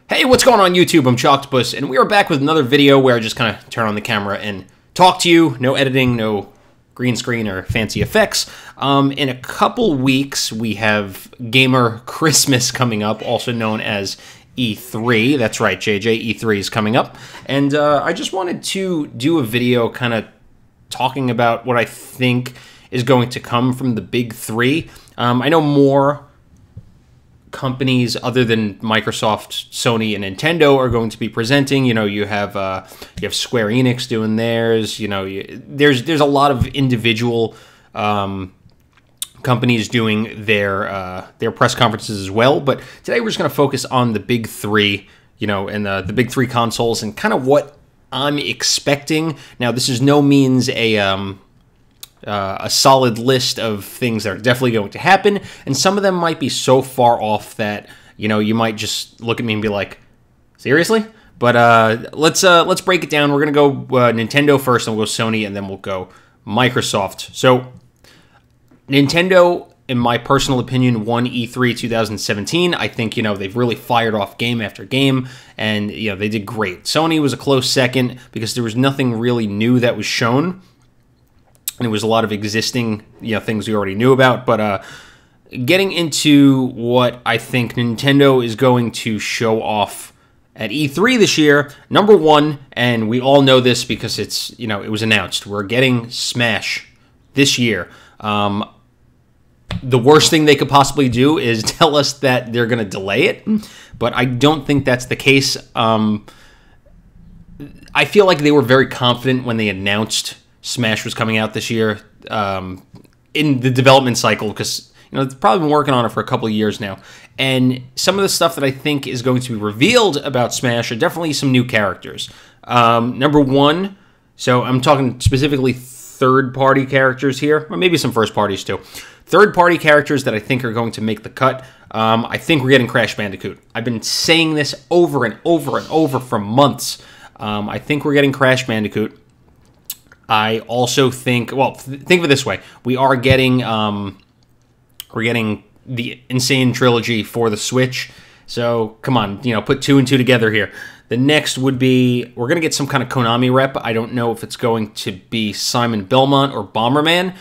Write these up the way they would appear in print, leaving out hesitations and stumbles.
Hey, what's going on YouTube? I'm Chalktopus, and we are back with another video where I just kind of turn on the camera and talk to you. No editing, no green screen or fancy effects. In a couple weeks, we have Gamer Christmas coming up, also known as E3. That's right, JJ, E3 is coming up. And I just wanted to do a video kind of talking about what I think is going to come from the big three. I know more companies other than Microsoft, Sony, and Nintendo are going to be presenting. You know, you have Square Enix doing theirs. You know, there's a lot of individual companies doing their press conferences as well. But today we're just going to focus on the big three. You know, and the big three consoles and kind of what I'm expecting. Now, this is no means a solid list of things that are definitely going to happen, and some of them might be so far off that, you know, you might just look at me and be like, seriously? But let's break it down. We're gonna go Nintendo first, and we'll go Sony, and then we'll go Microsoft. So Nintendo, in my personal opinion, won E3 2017. I think, you know, they've really fired off game after game, and, you know, they did great. Sony was a close second because there was nothing really new that was shown. And it was a lot of existing, you know, things we already knew about. But getting into what I think Nintendo is going to show off at E3 this year, number one, and we all know this because it's, you know, it was announced, we're getting Smash this year. The worst thing they could possibly do is tell us that they're going to delay it, but I don't think that's the case. I feel like they were very confident when they announced Smash was coming out this year in the development cycle, because, you know, they've probably been working on it for a couple of years now. And some of the stuff that I think is going to be revealed about Smash are definitely some new characters. Number one, so I'm talking specifically third-party characters here, or maybe some first parties too. Third-party characters that I think are going to make the cut. I think we're getting Crash Bandicoot. I've been saying this over and over and over for months. I think we're getting Crash Bandicoot. I also think, well, think of it this way: we're getting the Insane Trilogy for the Switch. So come on, you know, put two and two together here. The next would be, we're gonna get some kind of Konami rep. I don't know if it's going to be Simon Belmont or Bomberman.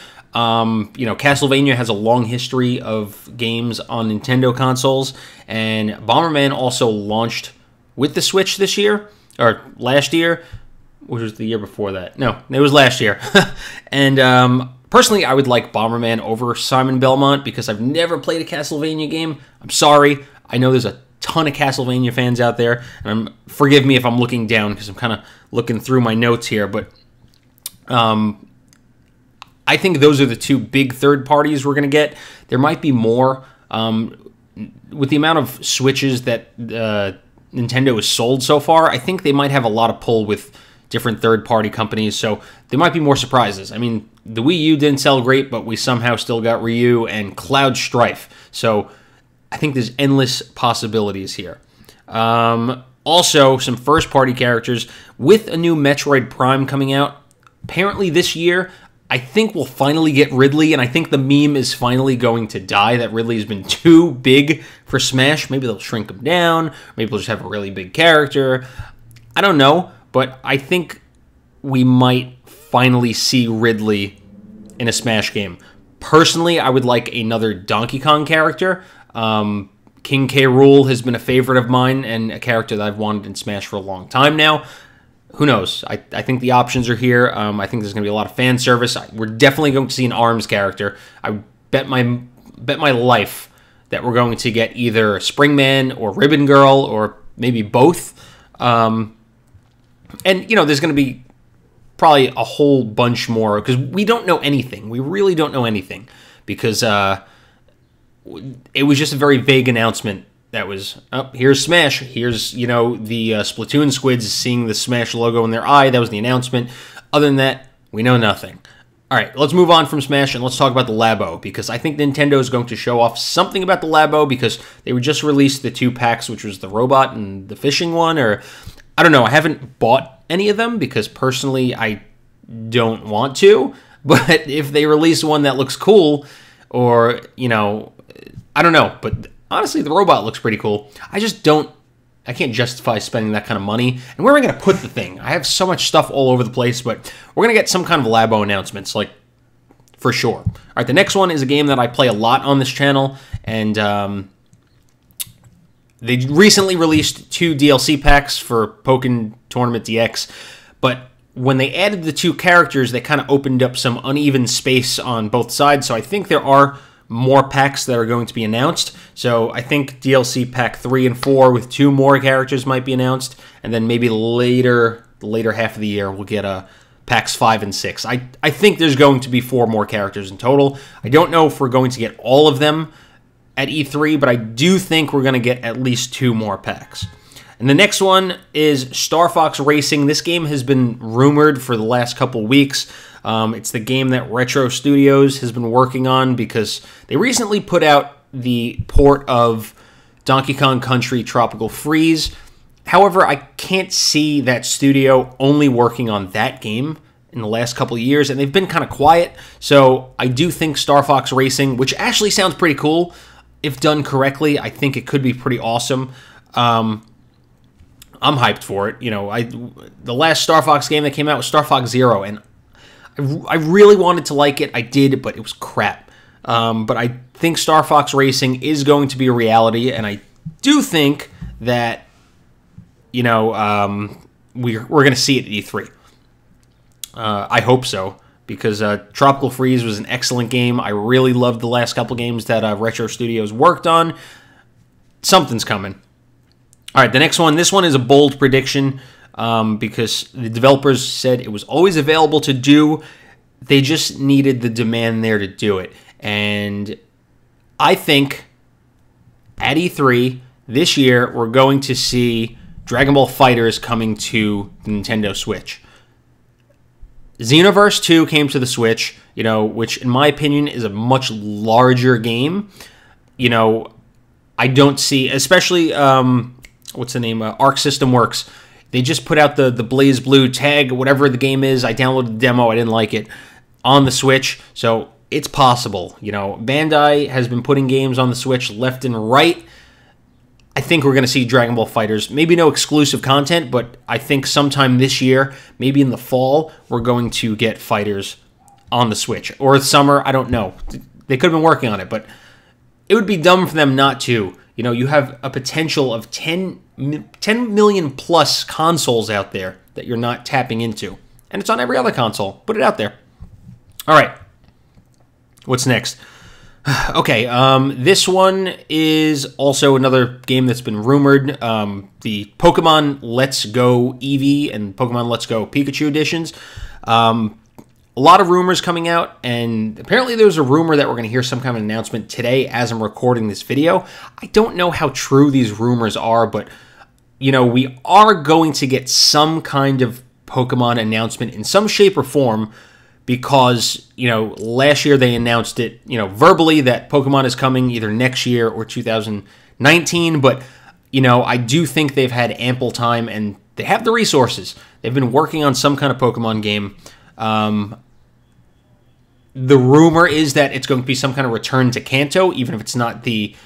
You know, Castlevania has a long history of games on Nintendo consoles, and Bomberman also launched with the Switch this year or last year. Which was the year before that. No, it was last year. And personally, I would like Bomberman over Simon Belmont because I've never played a Castlevania game. I'm sorry. I know there's a ton of Castlevania fans out there, and forgive me if I'm looking down because I'm kind of looking through my notes here. But I think those are the two big third parties we're going to get. There might be more. With the amount of Switches that Nintendo has sold so far, I think they might have a lot of pull with different third-party companies, so there might be more surprises. I mean, the Wii U didn't sell great, but we somehow still got Ryu and Cloud Strife, so I think there's endless possibilities here. Also, some first-party characters with a new Metroid Prime coming out. Apparently this year, I think we'll finally get Ridley, and I think the meme is finally going to die that Ridley has been too big for Smash. Maybe they'll shrink him down, maybe they'll just have a really big character. I don't know. But I think we might finally see Ridley in a Smash game. Personally, I would like another Donkey Kong character. King K. Rool has been a favorite of mine and a character that I've wanted in Smash for a long time now. Who knows? I think the options are here. I think there's going to be a lot of fan service. We're definitely going to see an ARMS character. I bet my life that we're going to get either Springman or Ribbon Girl or maybe both. And, you know, there's going to be probably a whole bunch more because we don't know anything. We really don't know anything because it was just a very vague announcement that was, oh, here's Smash. Here's, you know, the Splatoon squids seeing the Smash logo in their eye. That was the announcement. Other than that, we know nothing. All right, let's move on from Smash and let's talk about the Labo, because I think Nintendo is going to show off something about the Labo because they were just released the two packs, which was the robot and the fishing one, or I don't know. I haven't bought any of them because personally I don't want to, but if they release one that looks cool, or, you know, I don't know, but honestly the robot looks pretty cool. I just don't I can't justify spending that kind of money. And where am I going to put the thing? I have so much stuff all over the place, but we're going to get some kind of Labo announcements, like, for sure. All right, the next one is a game that I play a lot on this channel, and they recently released 2 DLC packs for Pokken Tournament DX, but when they added the 2 characters, they kind of opened up some uneven space on both sides, so I think there are more packs that are going to be announced. So I think DLC pack 3 and 4 with 2 more characters might be announced, and then maybe the later half of the year we'll get packs 5 and 6. I think there's going to be 4 more characters in total. I don't know if we're going to get all of them at E3, but I do think we're going to get at least 2 more packs. And the next one is Star Fox Racing. This game has been rumored for the last couple weeks. It's the game that Retro Studios has been working on because they recently put out the port of Donkey Kong Country Tropical Freeze. However, I can't see that studio only working on that game in the last couple of years, and they've been kind of quiet. So I do think Star Fox Racing, which actually sounds pretty cool, if done correctly, I think it could be pretty awesome. I'm hyped for it. You know, the last Star Fox game that came out was Star Fox Zero, and I really wanted to like it. I did, but it was crap. But I think Star Fox Racing is going to be a reality, and I do think that, you know, we're going to see it at E3. I hope so, because Tropical Freeze was an excellent game. I really loved the last couple games that Retro Studios worked on. Something's coming. All right, the next one. This one is a bold prediction because the developers said it was always available to do. They just needed the demand there to do it. And I think at E3 this year, we're going to see Dragon Ball FighterZ coming to the Nintendo Switch. Xenoverse 2 came to the Switch, you know, which in my opinion is a much larger game. You know, I don't see, especially, what's the name, Arc System Works. They just put out the Blaze Blue tag, whatever the game is. I downloaded the demo, I didn't like it, on the Switch, so it's possible. You know, Bandai has been putting games on the Switch left and right. I think we're going to see Dragon Ball FighterZ. Maybe no exclusive content, but I think sometime this year, maybe in the fall, we're going to get FighterZ on the Switch. Or summer, I don't know. They could have been working on it, but it would be dumb for them not to. You know, you have a potential of 10 million plus consoles out there that you're not tapping into. And it's on every other console. Put it out there. All right. What's next? Okay, this one is also another game that's been rumored. The Pokemon Let's Go Eevee and Pokemon Let's Go Pikachu editions. A lot of rumors coming out, and apparently there's a rumor that we're going to hear some kind of announcement today as I'm recording this video. I don't know how true these rumors are, but, you know, we are going to get some kind of Pokemon announcement in some shape or form, because, you know, last year they announced it, you know, verbally that Pokemon is coming either next year or 2019, but, you know, I do think they've had ample time and they have the resources. They've been working on some kind of Pokemon game. The rumor is that it's going to be some kind of return to Kanto, even if it's not the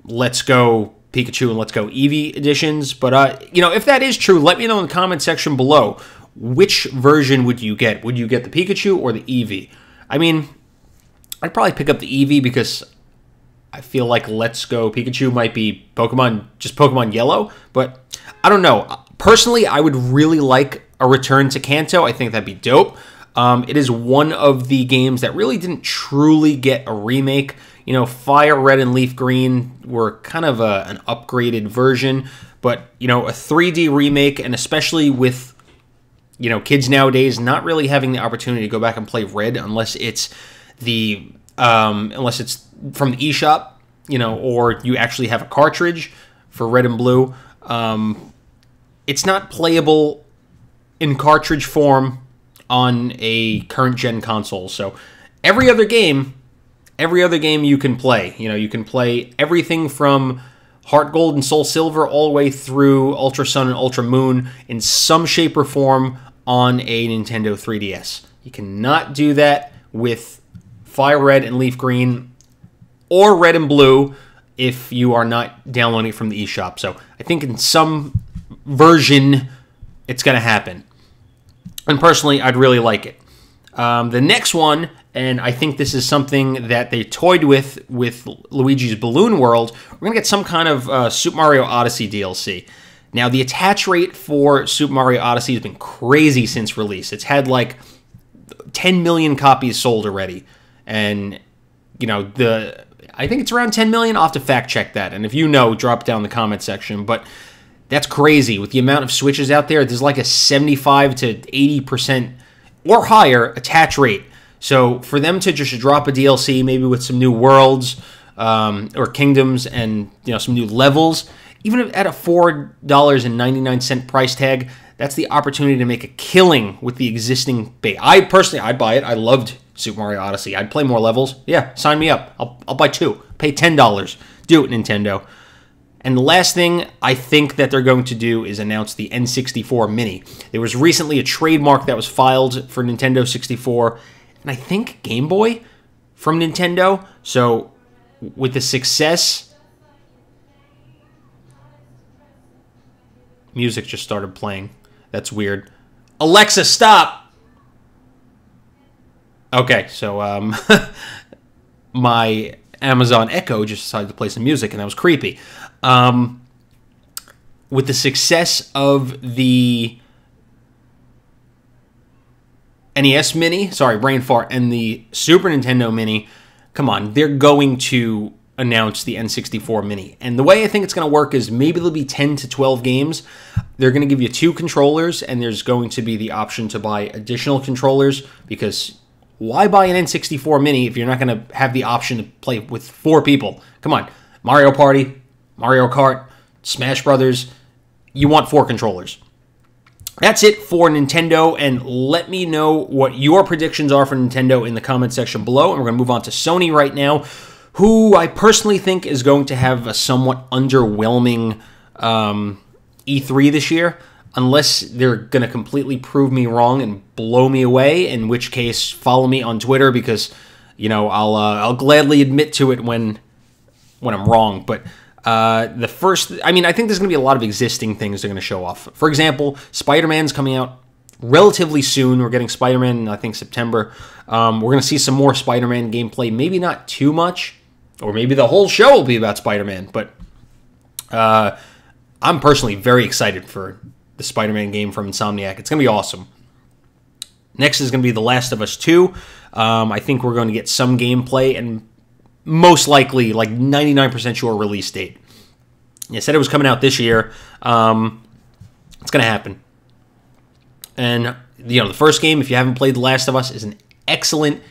Let's Go Pikachu and Let's Go Eevee editions. But, you know, if that is true, let me know in the comment section below. Which version would you get? Would you get the Pikachu or the Eevee? I mean, I'd probably pick up the Eevee because I feel like Let's Go Pikachu might be just Pokemon Yellow, but I don't know. Personally, I would really like a return to Kanto. I think that'd be dope. It is one of the games that really didn't truly get a remake. You know, Fire Red and Leaf Green were kind of an upgraded version, but, you know, a 3D remake, and especially with, you know, kids nowadays not really having the opportunity to go back and play Red unless it's from the eShop, you know, or you actually have a cartridge for Red and Blue. It's not playable in cartridge form on a current gen console. So every other game you can play. You know, you can play everything from Heart Gold and Soul Silver all the way through Ultra Sun and Ultra Moon in some shape or form on a Nintendo 3DS. You cannot do that with Fire Red and Leaf Green or Red and Blue if you are not downloading it from the eShop. So I think in some version, it's going to happen. And personally, I'd really like it. The next one, and I think this is something that they toyed with Luigi's Balloon World, we're going to get some kind of Super Mario Odyssey DLC. Now, the attach rate for Super Mario Odyssey has been crazy since release. It's had like 10 million copies sold already. And, you know, I think it's around 10 million. I'll have to fact check that. And if you know, drop down in the comment section. But that's crazy. With the amount of Switches out there, there's like a 75 to 80% or higher attach rate. So for them to just drop a DLC, maybe with some new worlds or kingdoms and, you know, some new levels, even at a $4.99 price tag, that's the opportunity to make a killing with the existing base. I'd buy it. I loved Super Mario Odyssey. I'd play more levels. Yeah, sign me up. I'll buy 2. Pay $10. Do it, Nintendo. And the last thing I think that they're going to do is announce the N64 Mini. There was recently a trademark that was filed for Nintendo 64, and I think Game Boy from Nintendo. So with the success... Music just started playing. That's weird. Alexa, stop! Okay, so my Amazon Echo just decided to play some music, and that was creepy. With the success of the NES Mini, sorry, brain fart, and the Super Nintendo Mini, come on, they're going to announce the N64 Mini. And the way I think it's going to work is maybe there'll be 10 to 12 games. They're going to give you 2 controllers, and there's going to be the option to buy additional controllers, because why buy an N64 Mini if you're not going to have the option to play with 4 people? Come on, Mario Party, Mario Kart, Smash Brothers, you want 4 controllers. That's it for Nintendo, and let me know what your predictions are for Nintendo in the comment section below. And we're going to move on to Sony right now, who I personally think is going to have a somewhat underwhelming E3 this year, unless they're going to completely prove me wrong and blow me away, in which case follow me on Twitter, because, you know, I'll gladly admit to it when I'm wrong. But I think there's going to be a lot of existing things they're going to show off. For example, Spider-Man's coming out relatively soon. We're getting Spider-Man in, I think, September. We're going to see some more Spider-Man gameplay. Maybe not too much, or maybe the whole show will be about Spider-Man. But I'm personally very excited for the Spider-Man game from Insomniac. It's going to be awesome. Next is going to be The Last of Us 2. I think we're going to get some gameplay, and most likely, like 99% sure, release date. I said it was coming out this year. It's going to happen. And, you know, the first game, if you haven't played The Last of Us, is an excellent,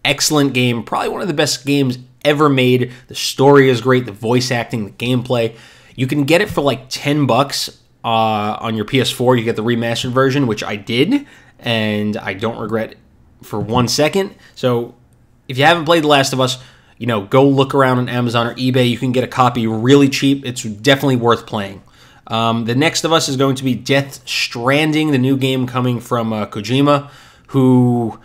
excellent game. Probably one of the best games ever made. The story is great. The voice acting, the gameplay. You can get it for like $10 on your PS4. You get the remastered version, which I did, and I don't regret for 1 second. So if you haven't played The Last of Us, you know, go look around on Amazon or eBay. You can get a copy really cheap. It's definitely worth playing. The next of us is going to be Death Stranding, the new game coming from Kojima, who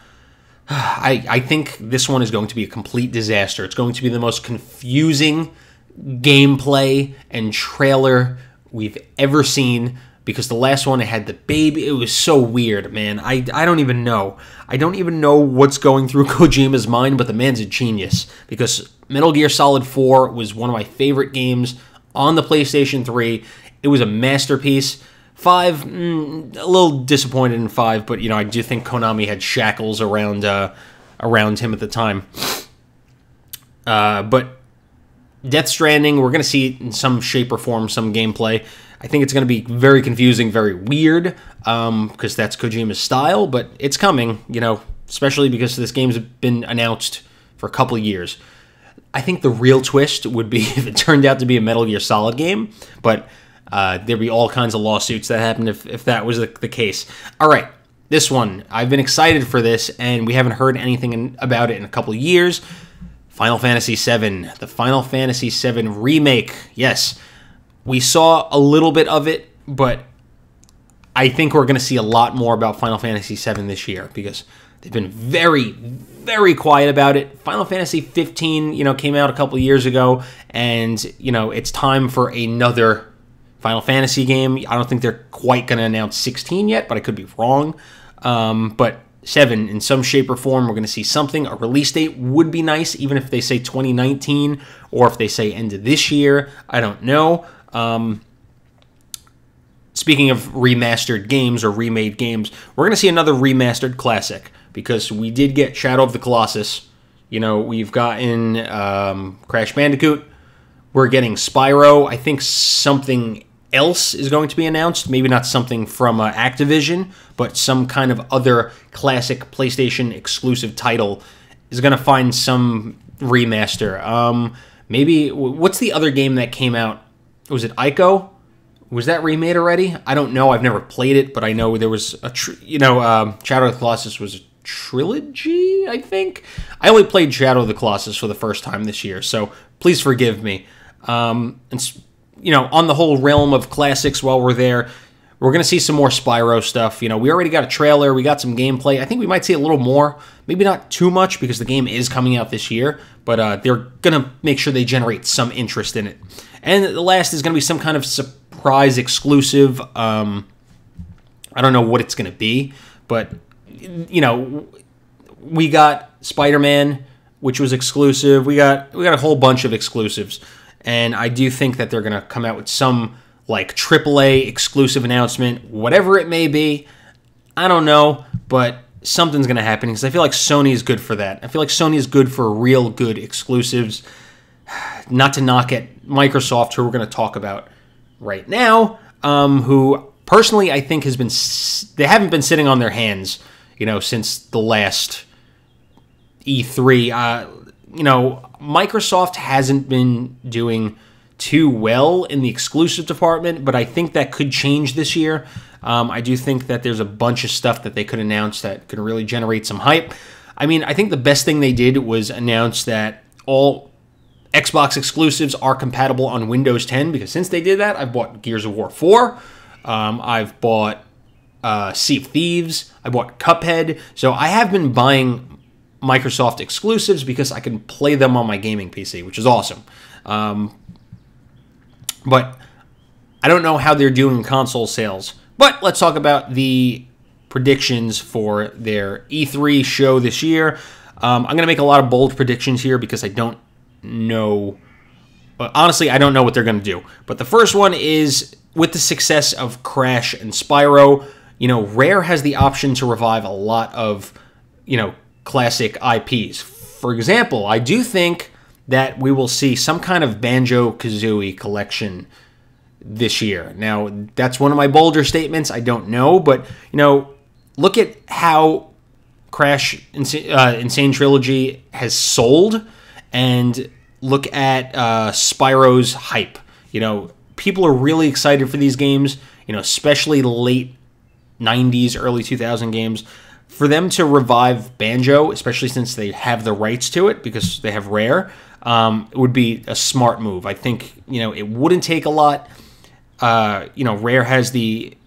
I think this one is going to be a complete disaster. It's going to be the most confusing gameplay and trailer we've ever seen, because the last one, it had the baby. It was so weird, man. I don't even know. I don't even know what's going through Kojima's mind, but the man's a genius, because Metal Gear Solid 4 was one of my favorite games on the PlayStation 3. It was a masterpiece. 5, a little disappointed in 5, but, you know, I do think Konami had shackles around him at the time. But Death Stranding, we're going to see in some shape or form some gameplay. I think it's going to be very confusing, very weird, because that's Kojima's style, but it's coming, you know, especially because this game's been announced for a couple of years. I think the real twist would be if it turned out to be a Metal Gear Solid game, but there'd be all kinds of lawsuits that happened if that was the case. All right, this one, I've been excited for this, and we haven't heard anything about it in a couple of years. Final Fantasy VII, the Final Fantasy VII Remake. Yes, we saw a little bit of it, but I think we're going to see a lot more about Final Fantasy VII this year, because they've been very, very quiet about it. Final Fantasy 15, came out a couple years ago, and, it's time for another Final Fantasy game. I don't think they're quite going to announce 16 yet, but I could be wrong. But 7, in some shape or form, we're going to see something. A release date would be nice, even if they say 2019, or if they say end of this year. I don't know. Speaking of remastered games or remade games, we're going to see another remastered classic, because we did get Shadow of the Colossus. We've gotten Crash Bandicoot. We're getting Spyro. I think something else is going to be announced. Maybe not something from Activision, but some kind of other classic PlayStation exclusive title is going to find some remaster. Maybe, what's the other game that came out? Was it Ico? Was that remade already? I don't know. I've never played it, but I know there was Shadow of the Colossus was a trilogy, I think. I only played Shadow of the Colossus for the first time this year, so please forgive me. On the whole realm of classics, while we're there, we're going to see some more Spyro stuff. We already got a trailer. We got some gameplay. I think we might see a little more. Maybe not too much, because the game is coming out this year, but they're going to make sure they generate some interest in it. And the last is going to be some kind of surprise exclusive. I don't know what it's going to be, but, we got Spider-Man, which was exclusive. We got a whole bunch of exclusives. And I do think that they're going to come out with some, AAA exclusive announcement, whatever it may be. I don't know, but something's going to happen, because I feel like Sony is good for that. I feel like Sony is good for real good exclusives. Not to knock at Microsoft, who we're going to talk about right now, who personally I think they haven't been sitting on their hands, since the last E3. Microsoft hasn't been doing too well in the exclusive department, but I think that could change this year. I do think that there's a bunch of stuff that they could announce that could really generate some hype. I think the best thing they did was announce that all Xbox exclusives are compatible on Windows 10, because since they did that, I've bought Gears of War 4, I've bought Sea of Thieves, I bought Cuphead, so I have been buying Microsoft exclusives because I can play them on my gaming PC, which is awesome. But I don't know how they're doing console sales. But let's talk about the predictions for their E3 show this year. I'm going to make a lot of bold predictions here because I don't know. Honestly, I don't know what they're going to do. But the first one is, with the success of Crash and Spyro, Rare has the option to revive a lot of, classic IPs. For example, I do think that we will see some kind of Banjo-Kazooie collection this year. Now, that's one of my bolder statements. I don't know, but, look at how Crash Insane Trilogy has sold, and look at Spyro's hype. People are really excited for these games, especially late 90s, early 2000 games. For them to revive Banjo, especially since they have the rights to it because they have Rare, it would be a smart move. I think, it wouldn't take a lot. Rare has the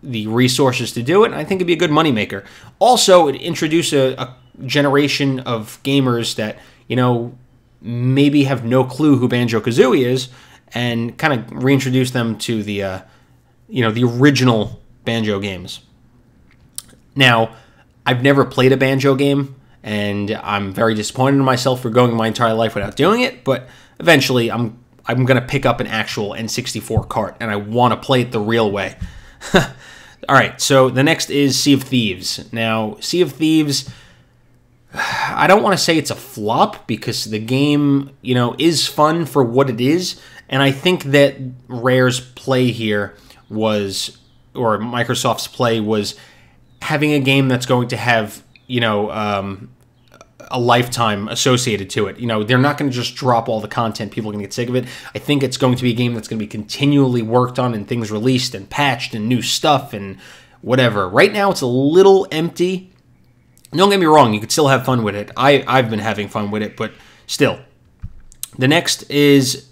resources to do it, and I think it'd be a good moneymaker. Also, it introduce a generation of gamers that, maybe have no clue who Banjo-Kazooie is, and kind of reintroduce them to the original Banjo games. Now, I've never played a Banjo game, and I'm very disappointed in myself for going my entire life without doing it, but eventually I'm going to pick up an actual N64 cart, and I want to play it the real way. All right, so the next is Sea of Thieves. Now, Sea of Thieves, I don't want to say it's a flop, because the game, is fun for what it is, and I think that Rare's play here was, or Microsoft's play was, having a game that's going to have, a lifetime associated to it. They're not going to just drop all the content. People are going to get sick of it. I think it's going to be a game that's going to be continually worked on, and things released and patched and new stuff and whatever. Right now, it's a little empty. Don't get me wrong. You could still have fun with it. I've been having fun with it, but still. The next is,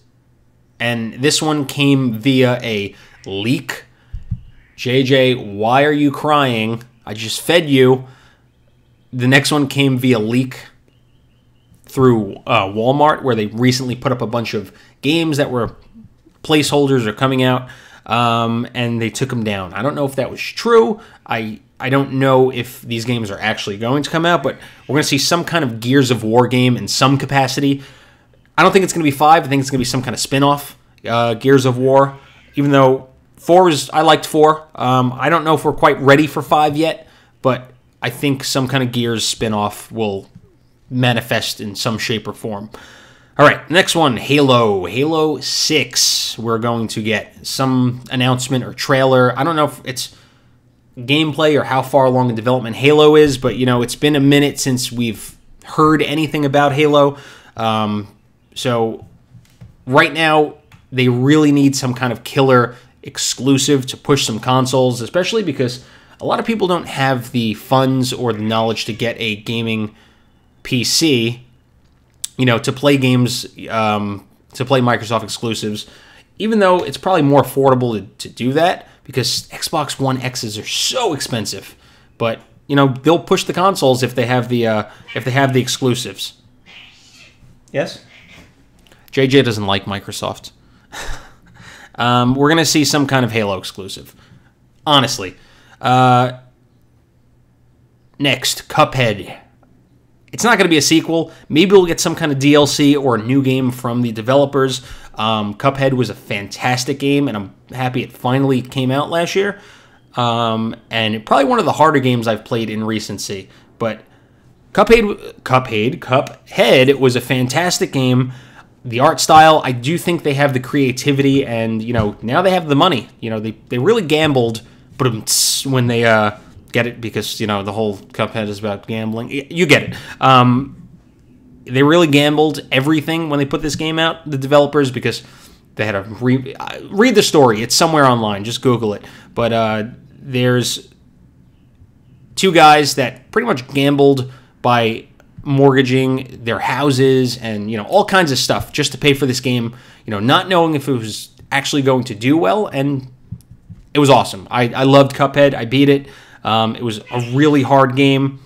and this one came via a leak. JJ, why are you crying? I just fed you. The next one came via leak through Walmart, where they recently put up a bunch of games that were placeholders or coming out, and they took them down. I don't know if that was true. I don't know if these games are actually going to come out, but we're going to see some kind of Gears of War game in some capacity. I don't think it's going to be 5. I think it's going to be some kind of spin-off Gears of War, even though I liked 4. I don't know if we're quite ready for 5 yet, but I think some kind of Gears spin-off will manifest in some shape or form. All right, next one, Halo 6. We're going to get some announcement or trailer. I don't know if it's gameplay or how far along in development Halo is, but, it's been a minute since we've heard anything about Halo. So right now, they really need some kind of killer exclusive to push some consoles, especially because a lot of people don't have the funds or the knowledge to get a gaming PC, to play games, to play Microsoft exclusives, even though it's probably more affordable to do that because Xbox One X's are so expensive. But, they'll push the consoles if they have the exclusives. Yes? JJ doesn't like Microsoft. We're going to see some kind of Halo exclusive. Honestly. Next, Cuphead. It's not going to be a sequel. Maybe we'll get some kind of DLC or a new game from the developers. Cuphead was a fantastic game, and I'm happy it finally came out last year. And probably one of the harder games I've played in recency. But Cuphead was a fantastic game. The art style, I do think they have the creativity, and now they have the money. They really gambled, when they get it, because the whole Cuphead is about gambling. You get it. They really gambled everything when they put this game out, the developers, because they had to read the story. It's somewhere online. Just Google it. But there's 2 guys that pretty much gambled by mortgaging their houses and all kinds of stuff just to pay for this game, not knowing if it was actually going to do well, and it was awesome. I loved Cuphead. I beat it. It was a really hard game.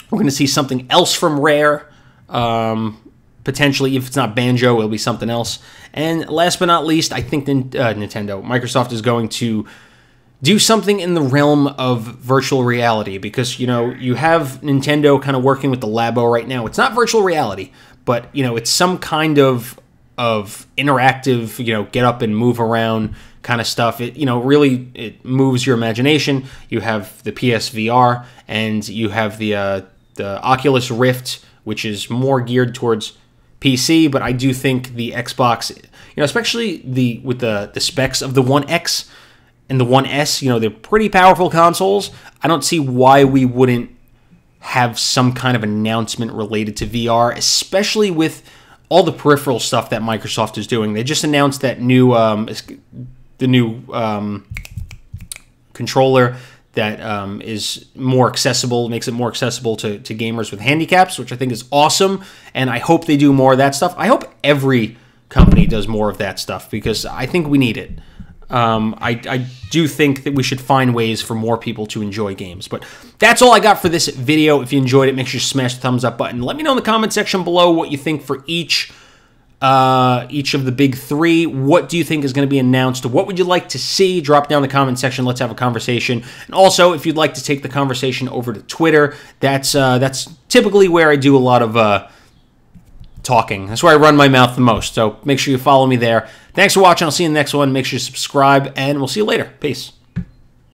We're going to see something else from Rare. Potentially, if it's not Banjo, it'll be something else. And last but not least, I think Microsoft is going to do something in the realm of virtual reality, because, you have Nintendo kind of working with the Labo right now. It's not virtual reality, but, it's some kind of interactive, get up and move around kind of stuff. It, really, it moves your imagination. You have the PSVR, and you have the Oculus Rift, which is more geared towards PC, but I do think the Xbox, especially with the specs of the One X and the One S, they're pretty powerful consoles. I don't see why we wouldn't have some kind of announcement related to VR, especially with all the peripheral stuff that Microsoft is doing. They just announced that the new controller that is more accessible, makes it more accessible to gamers with handicaps, which I think is awesome, and I hope they do more of that stuff. I hope every company does more of that stuff, because I think we need it. I do think that we should find ways for more people to enjoy games. But that's all I got for this video. If you enjoyed it, make sure you smash the thumbs up button. Let me know in the comment section below what you think for each of the big 3. What do you think is going to be announced? What would you like to see? Drop down in the comment section. Let's have a conversation. And also, if you'd like to take the conversation over to Twitter, that's typically where I do a lot of talking. That's where I run my mouth the most. So make sure you follow me there. Thanks for watching. I'll see you in the next one. Make sure you subscribe, and we'll see you later. Peace.